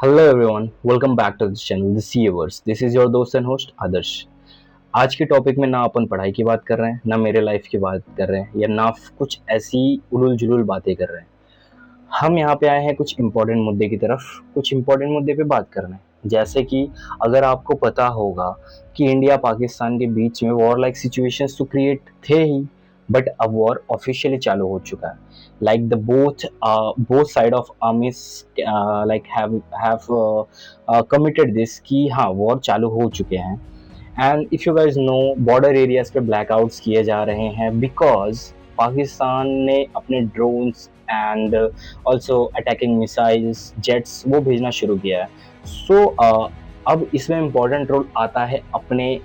Hello everyone, welcome back to this channel the CAverse. This is your dost and host Adarsh. आज के topic में ना अपन पढ़ाई की बात कर रहे हैं, ना मेरे लाइफ की बात कर रहे हैं, या ना कुछ ऐसी उलूल जुलूल बातें कर रहे हैं। हम यहाँ पे आए हैं कुछ इंपॉर्टेंट मुद्दे की तरफ, कुछ इंपॉर्टेंट मुद्दे पे बात करना है। जैसे कि अगर आपको पता होगा कि इंडिया पाकिस्तान के बीच में वॉर लाइक सिचुएशंस तो क्रिएट थे ही, बट अब वॉर ऑफिशियली चालू हो चुका है। Like the both side of armies like have committed this कि हाँ वॉर चालू हो चुके हैं। And if you guys know, border areas पे ब्लैकआउट्स किए जा रहे हैं बिकॉज पाकिस्तान ने अपने drones and also attacking missiles jets वो भेजना शुरू किया है। सो अब इसमें इम्पोर्टेंट रोल आता है अपने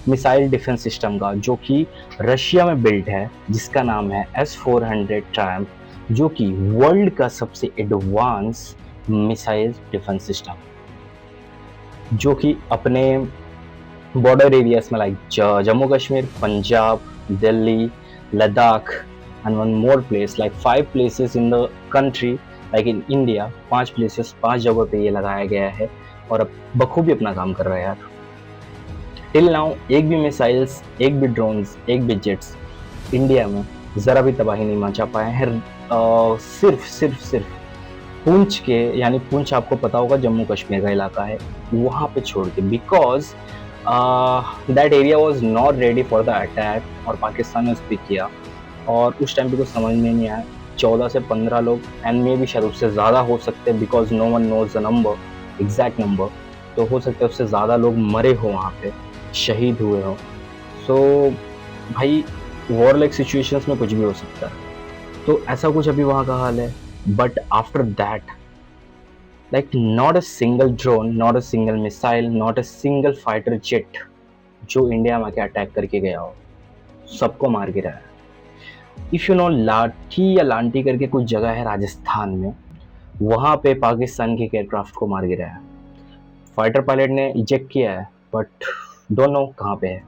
मिसाइल डिफेंस सिस्टम का, जो कि रशिया में बिल्ट है, जिसका नाम है S-400 ट्रायम्फ, जो कि वर्ल्ड का सबसे एडवांस मिसाइल डिफेंस सिस्टम, जो कि अपने बॉर्डर एरियाज में like Jammu Kashmir, Punjab, Delhi, Ladakh and one more place like 5 places in the country like in India. 5 places, 5 जगह पे ये लगाया गया है और अब बखूबी अपना काम कर रहा है यार। टिल नाउ एक भी मिसाइल्स, एक भी ड्रोन्स, एक भी जेट्स इंडिया में ज़रा भी तबाही नहीं मचा पाए हैं। सिर्फ पुंछ के, यानी पुंछ आपको पता होगा जम्मू कश्मीर का इलाका है, वहाँ पे छोड़ के, because that area was not ready for the attack और पाकिस्तान ने उस पर किया। और उस टाइम पे कुछ समझ में नहीं आया। 14 से 15 लोग, एंड मे भी शायद उससे ज़्यादा हो सकते हैं because no one knows the number, exact number. तो हो सकता है उससे ज़्यादा लोग मरे हो, वहाँ पे शहीद हुए हो। सो भाई, वॉर लाइक सिचुएशंस में कुछ भी हो सकता है। तो ऐसा कुछ अभी वहाँ का हाल है। But after that, like not a single drone, not a single missile, not a single fighter jet जो इंडिया में के अटैक करके गया हो, सबको मार गिरा है। इफ यू नो, लाठी या लांटी करके कुछ जगह है राजस्थान में, वहां पे पाकिस्तान के एयरक्राफ्ट को मार गिरा है। फाइटर पायलट ने इजेक्ट किया है, बट डोंट नो कहाँ पे है।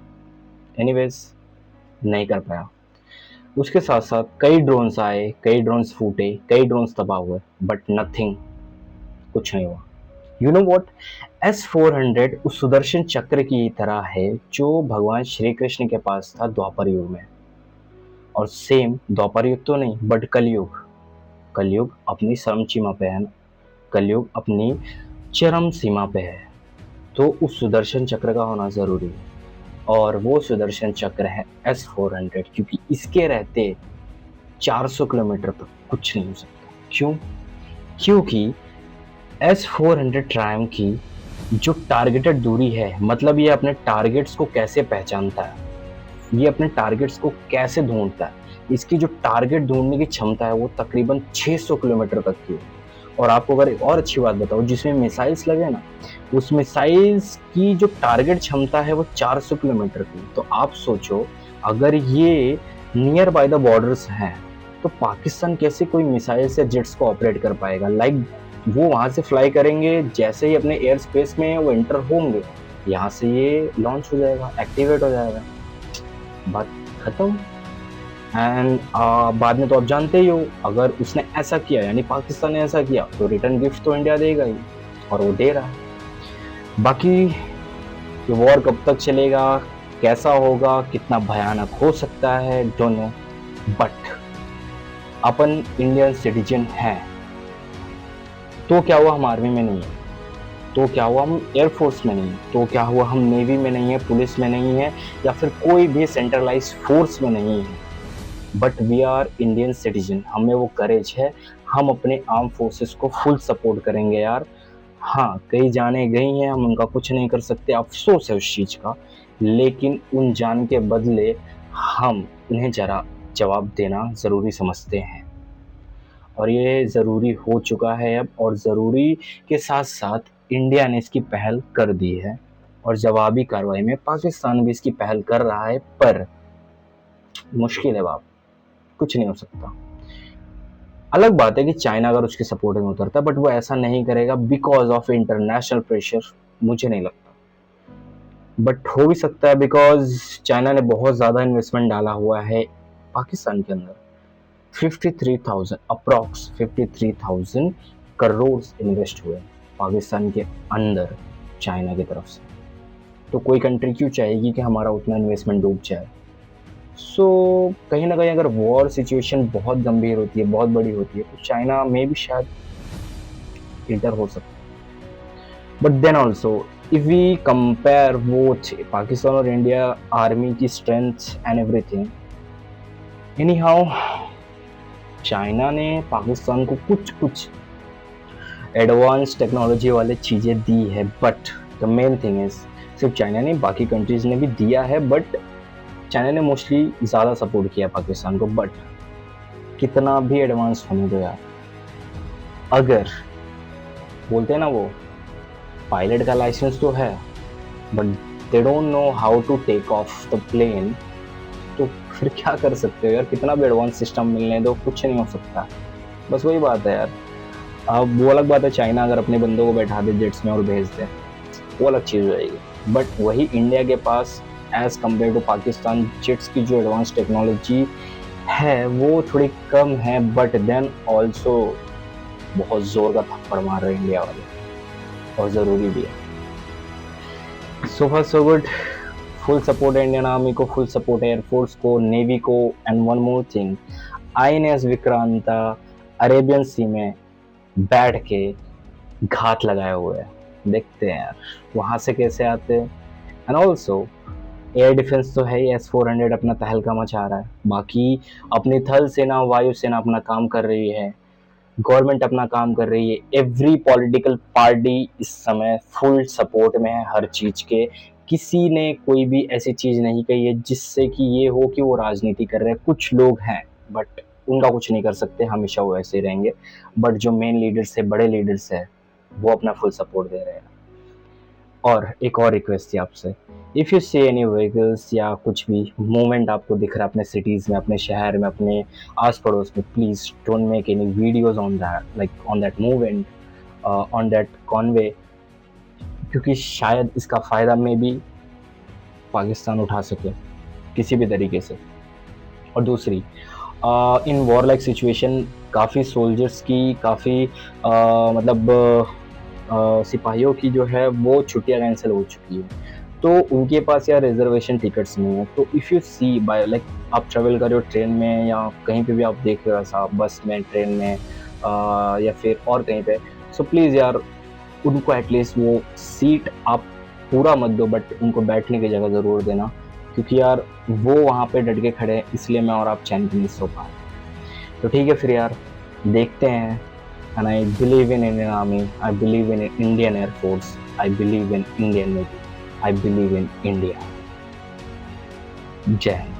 एनीवेज, नहीं कर पाया। उसके साथ साथ कई ड्रोन्स आए, कई ड्रोन्स फूटे, कई ड्रोन्स तबाह हुए, बट नथिंग, कुछ नहीं हुआ। यू नो वॉट, S-400 उस सुदर्शन चक्र की तरह है जो भगवान श्री कृष्ण के पास था द्वापर युग में। और सेम द्वापर युग तो नहीं, बट कलयुग, कलयुग अपनी चरम सीमा पे है ना, कलयुग अपनी चरम सीमा पे है। तो उस सुदर्शन चक्र का होना जरूरी है, और वो सुदर्शन चक्र है S-400, क्योंकि इसके रहते 400 किलोमीटर तक कुछ नहीं हो सकता। क्यों? क्योंकि S-400 ट्रायम्फ की जो टारगेटेड दूरी है, मतलब ये अपने टारगेट्स को कैसे पहचानता है, ये अपने टारगेट्स को कैसे ढूंढता है, इसकी जो टारगेट ढूंढने की क्षमता है वो तकरीबन 600 किलोमीटर तक की है। और आपको अगर एक और अच्छी बात बताऊं, जिसमें मिसाइल्स लगे ना, उस मिसाइल्स की जो टारगेट क्षमता है वो 400 किलोमीटर की। तो आप सोचो, अगर ये नियर बाय द बॉर्डर्स हैं, तो पाकिस्तान कैसे कोई मिसाइल्स या जेट्स को ऑपरेट कर पाएगा? लाइक वो वहां से फ्लाई करेंगे, जैसे ही अपने एयर स्पेस में वो एंटर होंगे, यहाँ से ये लॉन्च हो जाएगा, एक्टिवेट हो जाएगा, बात खत्म। एंड बाद में तो आप जानते ही हो, अगर उसने ऐसा किया, यानी पाकिस्तान ने ऐसा किया, तो रिटर्न गिफ्ट तो इंडिया देगा ही, और वो दे रहा है। बाकी ये वॉर कब तक चलेगा, कैसा होगा, कितना भयानक हो सकता है, don't know. But upon Indian citizen हैं, तो क्या हुआ हम आर्मी में नहीं है, तो क्या हुआ हम एयरफोर्स में नहीं है, तो क्या हुआ हम नेवी में नहीं है, पुलिस में नहीं है, या फिर कोई भी सेंट्रलाइज फोर्स में नहीं है, but we are Indian citizen. हमें वो करेज है, हम अपने आर्म फोर्सेस को फुल सपोर्ट करेंगे यार। हाँ, कई जाने गई हैं, हम उनका कुछ नहीं कर सकते, अफसोस है उस चीज़ का, लेकिन उन जान के बदले हम उन्हें जरा जवाब देना ज़रूरी समझते हैं। और ये ज़रूरी हो चुका है अब, और ज़रूरी के साथ साथ इंडिया ने इसकी पहल कर दी है, और जवाबी कार्रवाई में पाकिस्तान भी इसकी पहल कर रहा है। पर मुश्किल है बाप, कुछ नहीं हो सकता। अलग बात है कि चाइना अगर उसके सपोर्ट में उतरता, बट वो ऐसा नहीं करेगा बिकॉज ऑफ इंटरनेशनल प्रेशर, मुझे नहीं लगता। बट हो भी सकता है बिकॉज चाइना ने बहुत ज़्यादा इन्वेस्टमेंट डाला हुआ है पाकिस्तान के अंदर। 53,000 अप्रॉक्स 53,000 करोड़ इन्वेस्ट हुए। पाकिस्तान के अंदर चाइना की तरफ से, तो कोई कंट्री क्यों चाहेगी कि हमारा उतना इन्वेस्टमेंट डूब जाए। सो कहीं ना कहीं अगर वॉर सिचुएशन बहुत गंभीर होती है, बहुत बड़ी होती है, तो चाइना में भी शायद इंटर हो सकता है। But then also if we compare both Pakistan और इंडिया आर्मी की strength and everything, anyhow China ने पाकिस्तान को कुछ कुछ एडवांस टेक्नोलॉजी वाले चीज़ें दी है, but the main thing is सिर्फ चाइना ने, बाकी कंट्रीज ने भी दिया है, बट चाइना ने मोस्टली ज़्यादा सपोर्ट किया पाकिस्तान को। बट कितना भी एडवांस होने दो यार, अगर बोलते हैं ना वो पायलट का लाइसेंस तो है but they don't know how to take off the plane, तो फिर क्या कर सकते हो यार, कितना भी एडवांस सिस्टम मिलने दो कुछ नहीं हो सकता। बस वही बात है यार। अब वो अलग बात है चाइना अगर अपने बंदों को बैठा दे जेट्स में और भेज दे, वो अलग चीज़ हो जाएगी। बट वही इंडिया के पास as compare to Pakistan jets की जो एडवांस टेक्नोलॉजी है वो थोड़ी कम है, बट देन ऑल्सो बहुत ज़ोर का थप्पड़ मार रहे हैं इंडिया वाले, और ज़रूरी भी है। So far so good, full support है इंडियन आर्मी को, फुल सपोर्ट है एयरफोर्स को, नेवी को। And one more thing, INS Vikrant Arabian sea में बैठ के घात लगाए हुए हैं, देखते हैं यार वहाँ से कैसे आते हैं। एंड ऑल्सो एयर डिफेंस तो है ही, S-400 अपना तहलका मचा रहा है, बाकी अपनी थल सेना वायु सेना अपना काम कर रही है, गवर्नमेंट अपना काम कर रही है, एवरी पॉलिटिकल पार्टी इस समय फुल सपोर्ट में है हर चीज़ के। किसी ने कोई भी ऐसी चीज़ नहीं कही है जिससे कि ये हो कि वो राजनीति कर रहे हैं। कुछ लोग हैं बट उनका कुछ नहीं कर सकते, हमेशा वो ऐसे ही रहेंगे। बट जो मेन लीडर्स है, बड़े लीडर्स है, वो अपना फुल सपोर्ट दे रहे हैं। और एक और रिक्वेस्ट थी आपसे, if you see any vehicles या कुछ भी मूवमेंट आपको दिख रहा है अपने सिटीज़ में, अपने शहर में, अपने आस पड़ोस में, please don't make any videos on that, like on that movement, on that Conway, क्योंकि शायद इसका फ़ायदा में भी पाकिस्तान उठा सके किसी भी तरीके से। और दूसरी, इन वॉर लाइक सिचुएशन काफ़ी सोल्जर्स की, काफ़ी मतलब सिपाहियों की जो है वो छुट्टियां कैंसिल हो चुकी है, तो उनके पास यार रिजर्वेशन टिकट्स नहीं है। तो if you see by like आप ट्रेवल कर रहे हो ट्रेन में या कहीं पे भी आप देख रहे हो ऐसा, बस में, ट्रेन में, या फिर और कहीं पे, सो प्लीज़ यार उनको एटलीस्ट वो सीट आप पूरा मत दो, बट उनको बैठने की जगह ज़रूर देना, क्योंकि यार वो वहाँ पे डट के खड़े हैं, इसलिए मैं और आप चैन से नहीं सो पा रहे। तो ठीक है फिर यार, देखते हैं। And I believe in Indian Army, I believe in Indian Air Force, I believe in Indian Navy, I believe in India. Jai Hind.